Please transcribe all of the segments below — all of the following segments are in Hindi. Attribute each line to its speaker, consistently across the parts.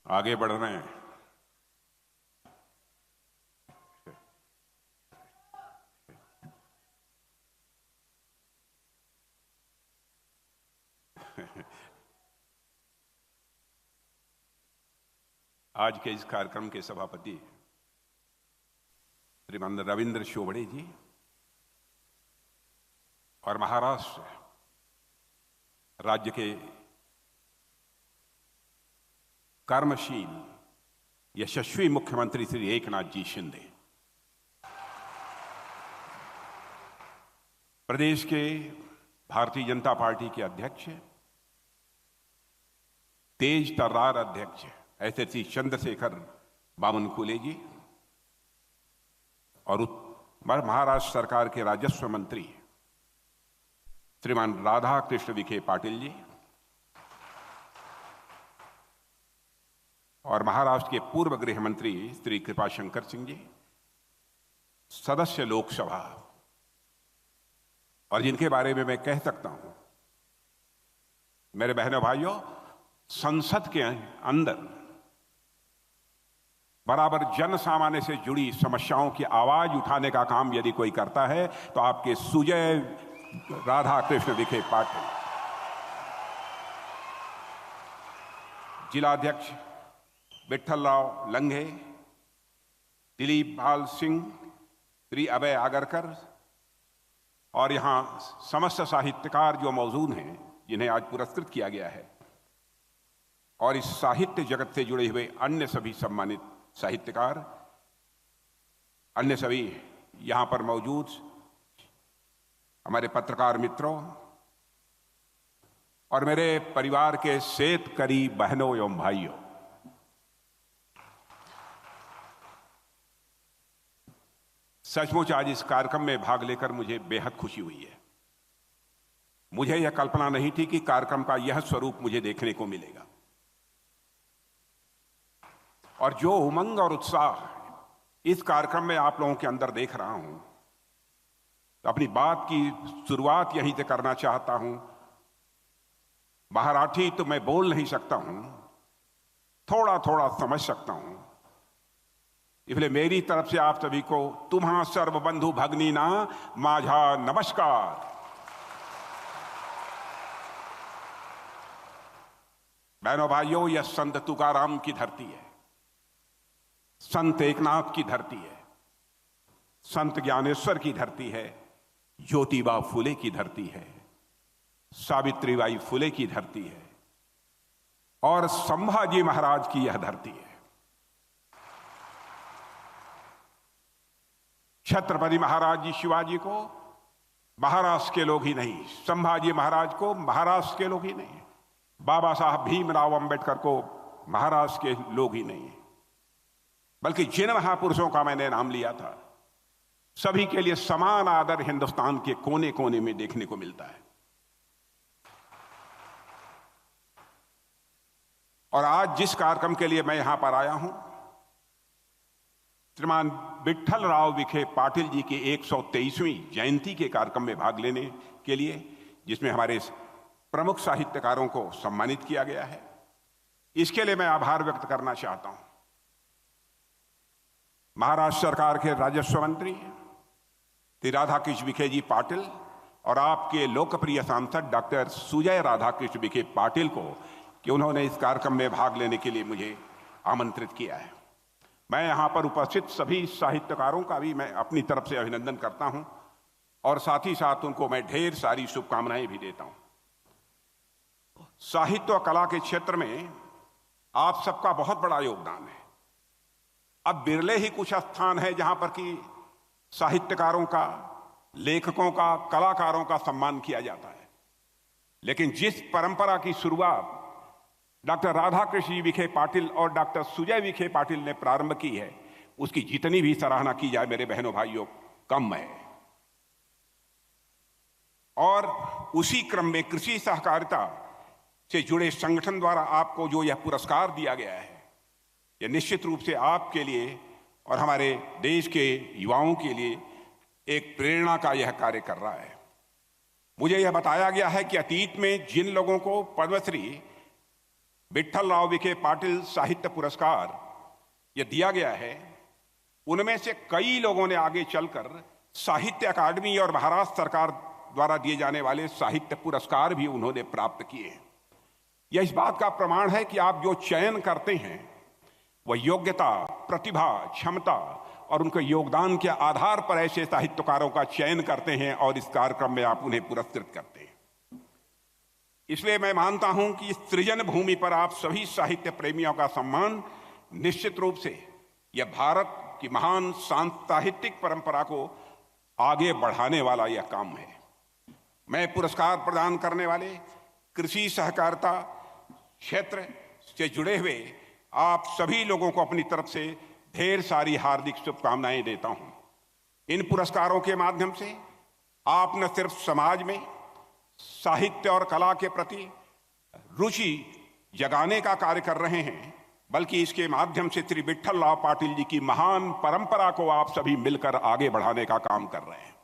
Speaker 1: आगे बढ़ रहे हैं। आज के इस कार्यक्रम के सभापति श्रीमान रविंद्र शोभणे जी और महाराष्ट्र राज्य के कर्मशील यशस्वी मुख्यमंत्री श्री एकनाथ जी शिंदे, प्रदेश के भारतीय जनता पार्टी के अध्यक्ष, तेज तर्रार अध्यक्ष ऐसे श्री चंद्रशेखर बावनकुले जी और महाराष्ट्र सरकार के राजस्व मंत्री श्रीमान राधा कृष्ण विखे पाटिल जी और महाराष्ट्र के पूर्व गृह मंत्री श्री कृपाशंकर सिंह जी, सदस्य लोकसभा, और जिनके बारे में मैं कह सकता हूं, मेरे बहनों भाइयों, संसद के अंदर बराबर जन सामान्य से जुड़ी समस्याओं की आवाज उठाने का काम यदि कोई करता है तो आपके सुजय राधा कृष्ण विखे पाटिल, जिलाध्यक्ष विठ्ठलराव लंघे, दिलीप पाल सिंह, श्री अभय आगरकर और यहां समस्त साहित्यकार जो मौजूद हैं जिन्हें आज पुरस्कृत किया गया है, और इस साहित्य जगत से जुड़े हुए अन्य सभी सम्मानित साहित्यकार, अन्य सभी यहां पर मौजूद हमारे पत्रकार मित्रों और मेरे परिवार के सेतकरी बहनों एवं भाइयों, सचमुच आज इस कार्यक्रम में भाग लेकर मुझे बेहद खुशी हुई है। मुझे यह कल्पना नहीं थी कि कार्यक्रम का यह स्वरूप मुझे देखने को मिलेगा, और जो उमंग और उत्साह इस कार्यक्रम में आप लोगों के अंदर देख रहा हूं, तो अपनी बात की शुरुआत यहीं से करना चाहता हूं। मराठी तो मैं बोल नहीं सकता हूं, थोड़ा थोड़ा समझ सकता हूं, इसलिए मेरी तरफ से आप सभी को तुम्हा सर्व बंधु भगनीना माझा नमस्कार। बहनों भाइयों, यह संत तुकाराम की धरती है, संत एकनाथ की धरती है, संत ज्ञानेश्वर की धरती है, ज्योतिबा फुले की धरती है, सावित्रीबाई फुले की धरती है और संभाजी महाराज की यह धरती है। छत्रपति महाराज जी शिवाजी को महाराष्ट्र के लोग ही नहीं, संभाजी महाराज को महाराष्ट्र के लोग ही नहीं, बाबा साहब भीमराव अंबेडकर को महाराष्ट्र के लोग ही नहीं, बल्कि जिन महापुरुषों का मैंने नाम लिया था, सभी के लिए समान आदर हिंदुस्तान के कोने कोने में देखने को मिलता है। और आज जिस कार्यक्रम के लिए मैं यहां पर आया हूं, श्रीमान विठ्ठलराव विखे पाटिल जी की 123वीं जयंती के कार्यक्रम में भाग लेने के लिए, जिसमें हमारे प्रमुख साहित्यकारों को सम्मानित किया गया है, इसके लिए मैं आभार व्यक्त करना चाहता हूं। महाराष्ट्र सरकार के राजस्व मंत्री श्री राधाकृष्ण विखे जी पाटिल और आपके लोकप्रिय सांसद डॉक्टर सुजय राधाकृष्ण विखे पाटिल को कि उन्होंने इस कार्यक्रम में भाग लेने के लिए मुझे आमंत्रित किया है। मैं यहां पर उपस्थित सभी साहित्यकारों का भी मैं अपनी तरफ से अभिनंदन करता हूं और साथ ही साथ उनको मैं ढेर सारी शुभकामनाएं भी देता हूं। साहित्य और कला के क्षेत्र में आप सबका बहुत बड़ा योगदान है। अब बिरले ही कुछ स्थान है जहां पर कि साहित्यकारों का, लेखकों का, कलाकारों का सम्मान किया जाता है, लेकिन जिस परंपरा की शुरुआत डॉक्टर राधाकृष्ण विखे पाटिल और डॉक्टर सुजय विखे पाटिल ने प्रारंभ की है, उसकी जितनी भी सराहना की जाए मेरे बहनों भाइयों कम है। और उसी क्रम में कृषि सहकारिता से जुड़े संगठन द्वारा आपको जो यह पुरस्कार दिया गया है, यह निश्चित रूप से आपके लिए और हमारे देश के युवाओं के लिए एक प्रेरणा का यह कार्य कर रहा है। मुझे यह बताया गया है कि अतीत में जिन लोगों को पद्मश्री, श्रीमान राधा कृष्ण विखे पाटिल, श्रीमान सुजय विखे पाटिल ने प्रारंभ की है, उसकी जितनी भी सराहना की जाए मेरे बहनों भाइयों कम है। और उसी क्रम में कृषि सहकारिता से जुड़े संगठन द्वारा आपको जो यह पुरस्कार दिया गया है, यह निश्चित रूप से आपके लिए और हमारे देश के युवाओं के लिए एक प्रेरणा का यह कार्य कर रहा है। मुझे यह बताया गया है कि अतीत में जिन लोगों को पद्मश्री, विठ्ठलराव विखे पाटिल साहित्य पुरस्कार ये दिया गया है, उनमें से कई लोगों ने आगे चलकर साहित्य अकादमी और महाराष्ट्र सरकार द्वारा दिए जाने वाले साहित्य पुरस्कार भी उन्होंने प्राप्त किए हैं। यह इस बात का प्रमाण है कि आप जो चयन करते हैं वह योग्यता, प्रतिभा, क्षमता और उनके योगदान के आधार पर ऐसे साहित्यकारों का चयन करते हैं और इस कार्यक्रम में आप उन्हें पुरस्कृत करते हैं। इसलिए मैं मानता हूं कि इस सृजन भूमि पर आप सभी साहित्य प्रेमियों का सम्मान निश्चित रूप से यह भारत की महान साहित्यिक परंपरा को आगे बढ़ाने वाला यह काम है। मैं पुरस्कार प्रदान करने वाले कृषि सहकारिता क्षेत्र से जुड़े हुए आप सभी लोगों को अपनी तरफ से ढेर सारी हार्दिक शुभकामनाएं देता हूं। इन पुरस्कारों के माध्यम से आप न सिर्फ समाज में साहित्य और कला के प्रति रुचि जगाने का कार्य कर रहे हैं, बल्कि इसके माध्यम से श्री विठ्ठलराव पाटिल जी की महान परंपरा को आप सभी मिलकर आगे बढ़ाने का काम कर रहे हैं।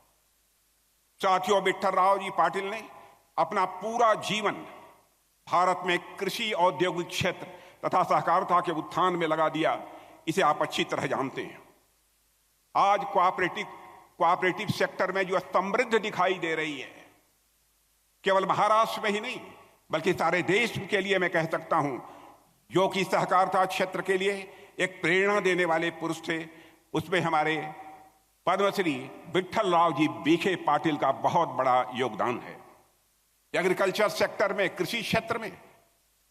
Speaker 1: साथियों, विठ्ठलराव जी पाटिल ने अपना पूरा जीवन भारत में कृषि, औद्योगिक क्षेत्र तथा सहकारिता के उत्थान में लगा दिया, इसे आप अच्छी तरह जानते हैं। आज कोऑपरेटिव सेक्टर में जो समृद्ध दिखाई दे रही है, केवल महाराष्ट्र में ही नहीं बल्कि सारे देश के लिए मैं कह सकता हूं, जो कि सहकारिता क्षेत्र के लिए एक प्रेरणा देने वाले पुरुष थे, उसमें हमारे पद्मश्री विठ्ठलराव जी विखे पाटिल का बहुत बड़ा योगदान है। एग्रीकल्चर सेक्टर में, कृषि क्षेत्र में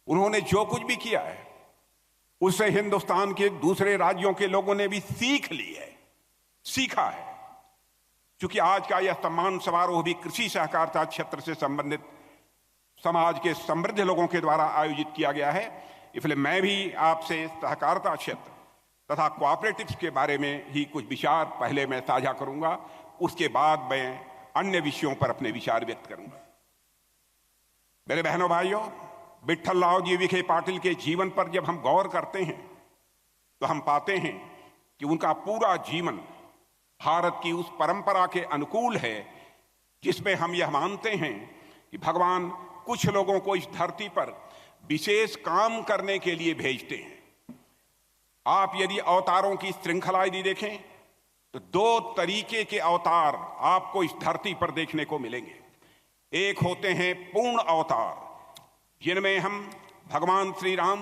Speaker 1: उन्होंने जो कुछ भी किया है उससे हिंदुस्तान के दूसरे राज्यों के लोगों ने भी सीखा है। क्योंकि आज का यह सम्मान समारोह भी कृषि सहकारिता क्षेत्र से संबंधित समाज के समृद्ध लोगों के द्वारा आयोजित किया गया है, इसलिए मैं भी आपसे सहकारिता क्षेत्र तथा कोऑपरेटिव्स के बारे में ही कुछ विचार पहले मैं साझा करूंगा, उसके बाद मैं अन्य विषयों पर अपने विचार व्यक्त करूंगा। मेरे बहनों भाइयों, विठ्ठलराव जी विखे पाटिल के जीवन पर जब हम गौर करते हैं तो हम पाते हैं कि उनका पूरा जीवन भारत की उस परंपरा के अनुकूल है जिसमें हम यह मानते हैं कि भगवान कुछ लोगों को इस धरती पर विशेष काम करने के लिए भेजते हैं। आप यदि अवतारों की श्रृंखला यदि देखें तो दो तरीके के अवतार आपको इस धरती पर देखने को मिलेंगे। एक होते हैं पूर्ण अवतार, जिनमें हम भगवान श्री राम,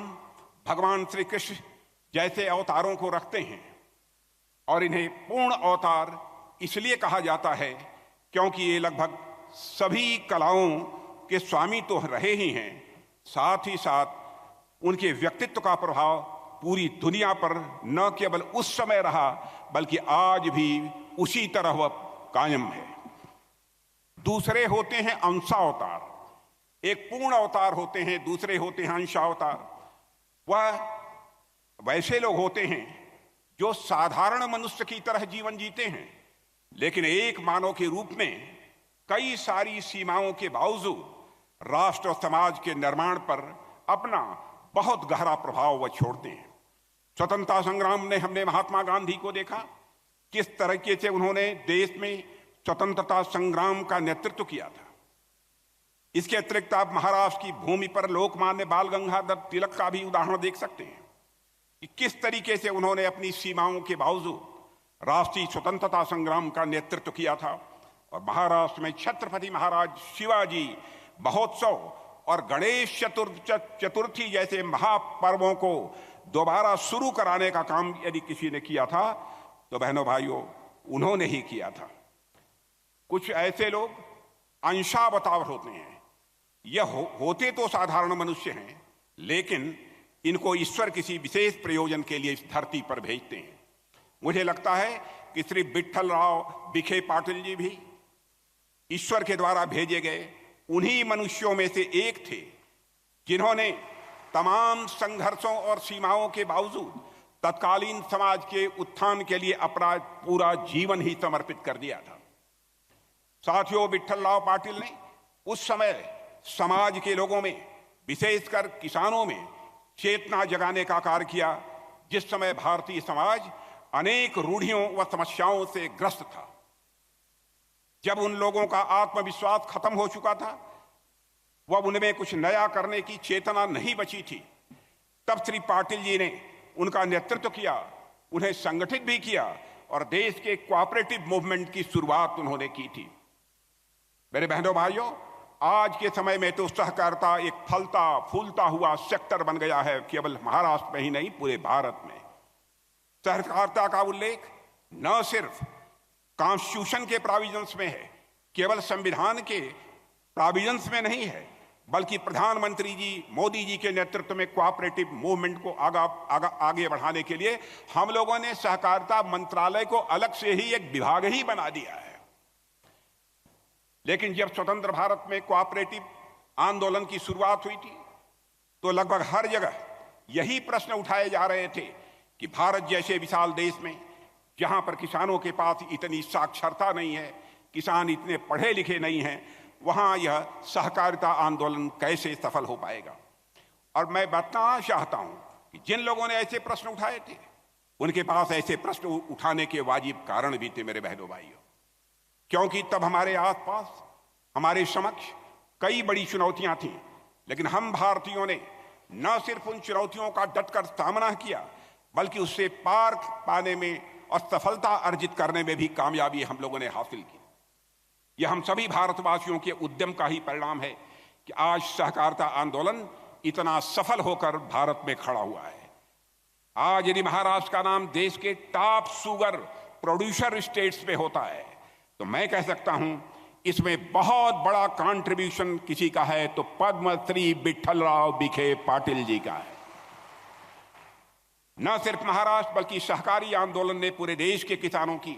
Speaker 1: भगवान श्री कृष्ण जैसे अवतारों को रखते हैं, और इन्हें पूर्ण अवतार इसलिए कहा जाता है क्योंकि ये लगभग सभी कलाओं के स्वामी तो रहे ही हैं, साथ ही साथ उनके व्यक्तित्व का प्रभाव पूरी दुनिया पर न केवल उस समय रहा बल्कि आज भी उसी तरह वह कायम है। दूसरे होते हैं अंशावतार। एक पूर्ण अवतार होते हैं, दूसरे होते हैं अंशावतार। वह वैसे लोग होते हैं जो साधारण मनुष्य की तरह जीवन जीते हैं, लेकिन एक मानव के रूप में कई सारी सीमाओं के बावजूद राष्ट्र और समाज के निर्माण पर अपना बहुत गहरा प्रभाव वह छोड़ते हैं। स्वतंत्रता संग्राम में हमने महात्मा गांधी को देखा, किस तरीके से उन्होंने देश में स्वतंत्रता संग्राम का नेतृत्व किया था। इसके अतिरिक्त आप महाराष्ट्र की भूमि पर लोकमान्य बाल गंगाधर तिलक का भी उदाहरण देख सकते हैं कि किस तरीके से उन्होंने अपनी सीमाओं के बावजूद राष्ट्रीय स्वतंत्रता संग्राम का नेतृत्व किया था। और महाराष्ट्र में छत्रपति महाराज शिवाजी महोत्सव और गणेश चतुर्थी जैसे महापर्वों को दोबारा शुरू कराने का काम यदि किसी ने किया था तो बहनों भाइयों उन्होंने ही किया था। कुछ ऐसे लोग अंशावतार होते हैं, यह होते तो साधारण मनुष्य हैं, लेकिन इनको ईश्वर किसी विशेष प्रयोजन के लिए इस धरती पर भेजते हैं। मुझे लगता है कि श्री विठ्ठलराव विखे पाटिल जी भी ईश्वर के द्वारा भेजे गए उन्हीं मनुष्यों में से एक थे जिन्होंने तमाम संघर्षों और सीमाओं के बावजूद तत्कालीन समाज के उत्थान के लिए अपना पूरा जीवन ही समर्पित कर दिया था। साथियों, विठ्ठलराव पाटिल ने उस समय समाज के लोगों में, विशेषकर किसानों में चेतना जगाने का कार्य किया, जिस समय भारतीय समाज अनेक रूढ़ियों व समस्याओं से ग्रस्त था। जब उन लोगों का आत्मविश्वास खत्म हो चुका था, वह उनमें कुछ नया करने की चेतना नहीं बची थी, तब श्री पाटिल जी ने उनका नेतृत्व किया, उन्हें संगठित भी किया और देश के कोऑपरेटिव मूवमेंट की शुरुआत उन्होंने की थी। मेरे बहनों भाइयों, आज के समय में तो सहकारिता एक फलता फूलता हुआ सेक्टर बन गया है, केवल महाराष्ट्र में ही नहीं पूरे भारत में। सहकारिता का उल्लेख न सिर्फ कॉन्स्टिट्यूशन के प्रोविजंस में है, केवल संविधान के प्रोविजंस में नहीं है, बल्कि प्रधानमंत्री जी मोदी जी के नेतृत्व में कोऑपरेटिव मूवमेंट को आगे बढ़ाने के लिए हम लोगों ने सहकारिता मंत्रालय को अलग से ही एक विभाग ही बना दिया है। लेकिन जब स्वतंत्र भारत में कोऑपरेटिव आंदोलन की शुरुआत हुई थी तो लगभग हर जगह यही प्रश्न उठाए जा रहे थे कि भारत जैसे विशाल देश में, जहां पर किसानों के पास इतनी साक्षरता नहीं है, किसान इतने पढ़े लिखे नहीं हैं, वहां यह सहकारिता आंदोलन कैसे सफल हो पाएगा। और मैं बताना चाहता हूं कि जिन लोगों ने ऐसे प्रश्न उठाए थे उनके पास ऐसे प्रश्न उठाने के वाजिब कारण भी थे मेरे बहनों भाइयों, क्योंकि तब हमारे आसपास हमारे समक्ष कई बड़ी चुनौतियां थीं, लेकिन हम भारतीयों ने न सिर्फ उन चुनौतियों का डटकर सामना किया बल्कि उससे पार पाने में और सफलता अर्जित करने में भी कामयाबी हम लोगों ने हासिल की। यह हम सभी भारतवासियों के उद्यम का ही परिणाम है कि आज सहकारिता आंदोलन इतना सफल होकर भारत में खड़ा हुआ है। आज यदि महाराष्ट्र का नाम देश के टॉप शुगर प्रोड्यूसर स्टेट्स में होता है तो मैं कह सकता हूं इसमें बहुत बड़ा कंट्रीब्यूशन किसी का है तो पद्मश्री विठ्ठलराव विखे पाटिल जी का है। न सिर्फ महाराष्ट्र बल्कि सहकारी आंदोलन ने पूरे देश के किसानों की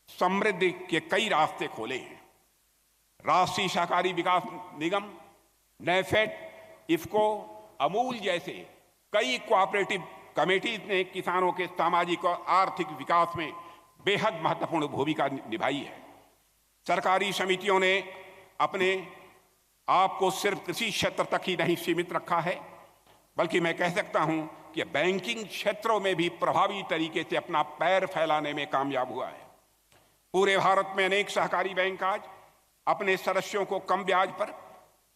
Speaker 1: समृद्धि के कई रास्ते खोले हैं। राष्ट्रीय सहकारी विकास निगम, नेफेड, इफ्को, अमूल जैसे कई कोऑपरेटिव कमेटीज ने किसानों के सामाजिक और आर्थिक विकास में बेहद महत्वपूर्ण भूमिका निभाई है। सरकारी समितियों ने अपने आप को सिर्फ कृषि क्षेत्र तक ही नहीं सीमित रखा है, बल्कि मैं कह सकता हूं कि बैंकिंग क्षेत्रों में भी प्रभावी तरीके से अपना पैर फैलाने में कामयाब हुआ है। पूरे भारत में अनेक सहकारी बैंक आज अपने सदस्यों को कम ब्याज पर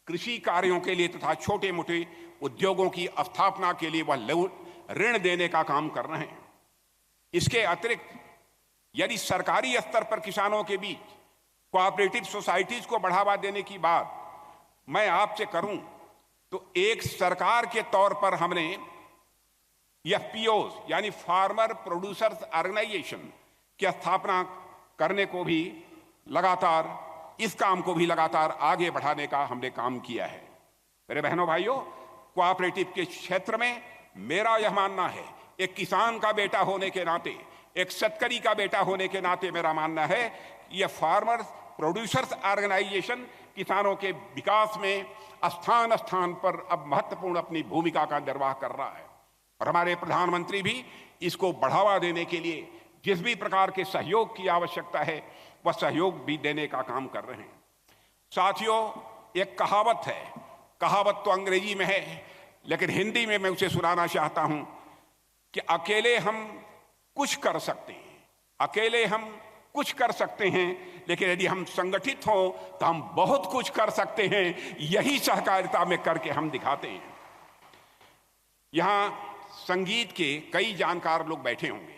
Speaker 1: कृषि कार्यों के लिए तथा छोटे मोटे उद्योगों की स्थापना के लिए वह ऋण देने का काम कर रहे हैं। इसके अतिरिक्त यदि सरकारी स्तर पर किसानों के बीच कोऑपरेटिव सोसाइटीज को बढ़ावा देने की बात मैं आपसे करूं तो एक सरकार के तौर पर हमने एफपीओ यानी फार्मर प्रोड्यूसर्स ऑर्गेनाइजेशन की स्थापना करने को भी लगातार, इस काम को भी लगातार आगे बढ़ाने का हमने काम किया है। मेरे बहनों भाइयों, कोऑपरेटिव के क्षेत्र में मेरा यह मानना है, एक किसान का बेटा होने के नाते, एक शेतकरी का बेटा होने के नाते मेरा मानना है यह फार्मर्स प्रोड्यूसर्स ऑर्गेनाइजेशन किसानों के विकास में स्थान स्थान पर अब महत्वपूर्ण अपनी भूमिका का निर्वाह कर रहा है। और हमारे प्रधानमंत्री भी इसको बढ़ावा देने के लिए जिस भी प्रकार के सहयोग की आवश्यकता है वह सहयोग भी देने का काम कर रहे हैं। साथियों, एक कहावत है, कहावत तो अंग्रेजी में है लेकिन हिंदी में मैं उसे सुनाना चाहता हूं कि अकेले हम कुछ कर सकते हैं, अकेले हम कुछ कर सकते हैं, लेकिन यदि हम संगठित हों तो हम बहुत कुछ कर सकते हैं। यही सहकारिता में करके हम दिखाते हैं। यहां संगीत के कई जानकार लोग बैठे होंगे।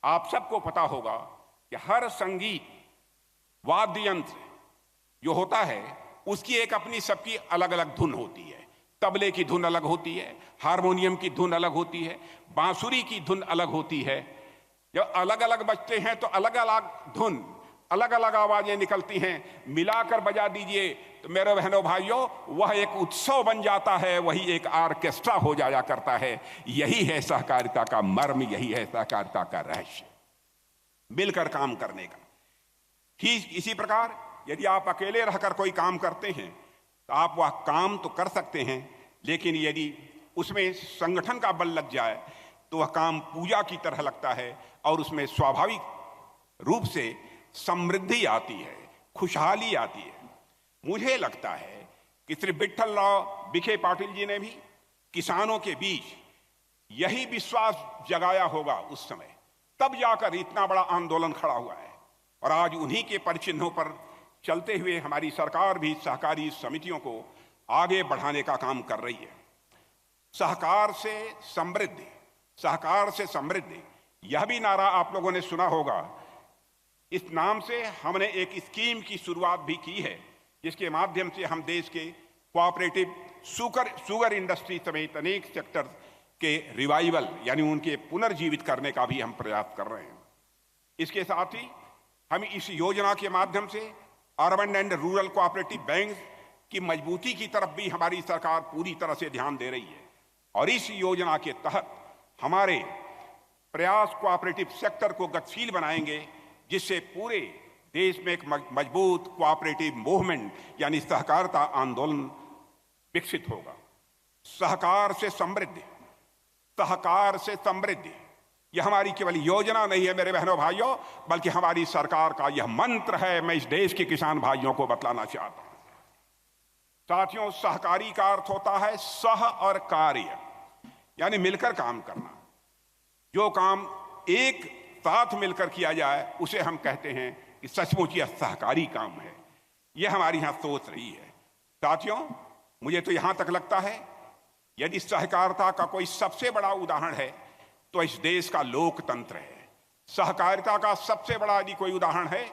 Speaker 1: आप सबको पता होगा कि हर संगीत वाद्य यंत्र जो होता है उसकी एक अपनी सबकी अलग अलग धुन होती है। तबले की धुन अलग होती है, हारमोनियम की धुन अलग होती है, बांसुरी की धुन अलग होती है। जब अलग अलग बजते हैं तो अलग अलग धुन, अलग अलग आवाजें निकलती हैं, मिलाकर बजा दीजिए तो मेरे बहनों भाइयों वह एक उत्सव बन जाता है, वही एक ऑर्केस्ट्रा हो जाया करता है। यही है सहकारिता का मर्म, यही है सहकारिता का रहस्य, मिलकर काम करने का। ठीक इसी प्रकार यदि आप अकेले रहकर कोई काम करते हैं तो आप वह काम तो कर सकते हैं, लेकिन यदि उसमें संगठन का बल लग जाए तो वह काम पूजा की तरह लगता है और उसमें स्वाभाविक रूप से समृद्धि आती है, खुशहाली आती है। मुझे लगता है कि श्री विठ्ठलराव विखे पाटिल जी ने भी किसानों के बीच यही विश्वास जगाया होगा उस समय, तब जाकर इतना बड़ा आंदोलन खड़ा हुआ है। और आज उन्हीं के परिचिह्नों पर चलते हुए हमारी सरकार भी सहकारी समितियों को आगे बढ़ाने का काम कर रही है। सहकार से समृद्धि, सहकार से समृद्धि, यह भी नारा आप लोगों ने सुना होगा। इस नाम से हमने एक स्कीम की शुरुआत भी की है, जिसके माध्यम से हम देश के कोऑपरेटिव शुगर इंडस्ट्री समेत अनेक सेक्टर के रिवाइवल यानी उनके पुनर्जीवित करने का भी हम प्रयास कर रहे हैं। इसके साथ ही हम इस योजना के माध्यम से urban and rural cooperative bank की मजबूती की तरफ भी हमारी सरकार पूरी तरह से ध्यान दे रही है। और इस योजना के तहत हमारे प्रयास कोऑपरेटिव सेक्टर को गतिशील बनाएंगे, जिससे पूरे देश में एक मजबूत कोऑपरेटिव मूवमेंट यानी सहकारिता आंदोलन विकसित होगा। सहकार से समृद्धि, सहकार से समृद्धि, यह हमारी केवल योजना नहीं है मेरे बहनों भाइयों, बल्कि हमारी सरकार का यह मंत्र है। मैं इस देश के किसान भाइयों को बतलाना चाहता हूं। साथियों, सहकारी का अर्थ होता है सह और कार्य, यानी मिलकर काम करना। जो काम एक साथ मिलकर किया जाए उसे हम कहते हैं कि सचमुच यह सहकारी काम है। यह हमारी यहां सोच रही है। साथियों, मुझे तो यहां तक लगता है यदि सहकारिता का कोई सबसे बड़ा उदाहरण है तो इस देश का लोकतंत्र है। सहकारिता का सबसे बड़ा यदि कोई उदाहरण है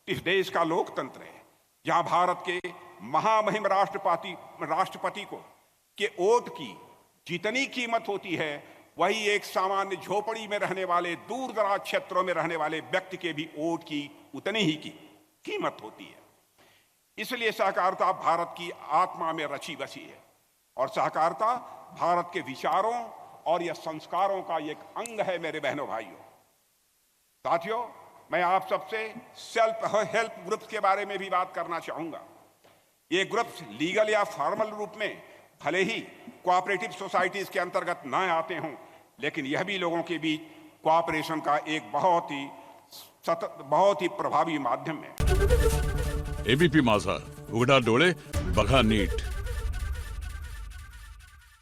Speaker 1: इस देश का लोकतंत्र है, जहां भारत के महामहिम राष्ट्रपति को के वोट की जितनी कीमत होती है वही एक सामान्य झोपड़ी में रहने वाले, दूर दराज क्षेत्रों में रहने वाले व्यक्ति के भी वोट की उतनी ही की कीमत होती है। इसलिए सहकारिता भारत की आत्मा में रची बसी है और सहकारिता भारत के विचारों और यह संस्कारों का एक अंग है। मेरे बहनों भाइयों, साथियों, मैं आप सबसे सेल्फ हेल्प ग्रुप्स के बारे में भी बात करना चाहूंगा। ये ग्रुप्स लीगल या फॉर्मल रूप में भले ही कोऑपरेटिव सोसाइटीज के अंतर्गत न आते हों, लेकिन यह भी लोगों के बीच कोऑपरेशन का एक बहुत ही प्रभावी माध्यम है।
Speaker 2: एबीपी माझा, उघडा डोळे बघा नीट।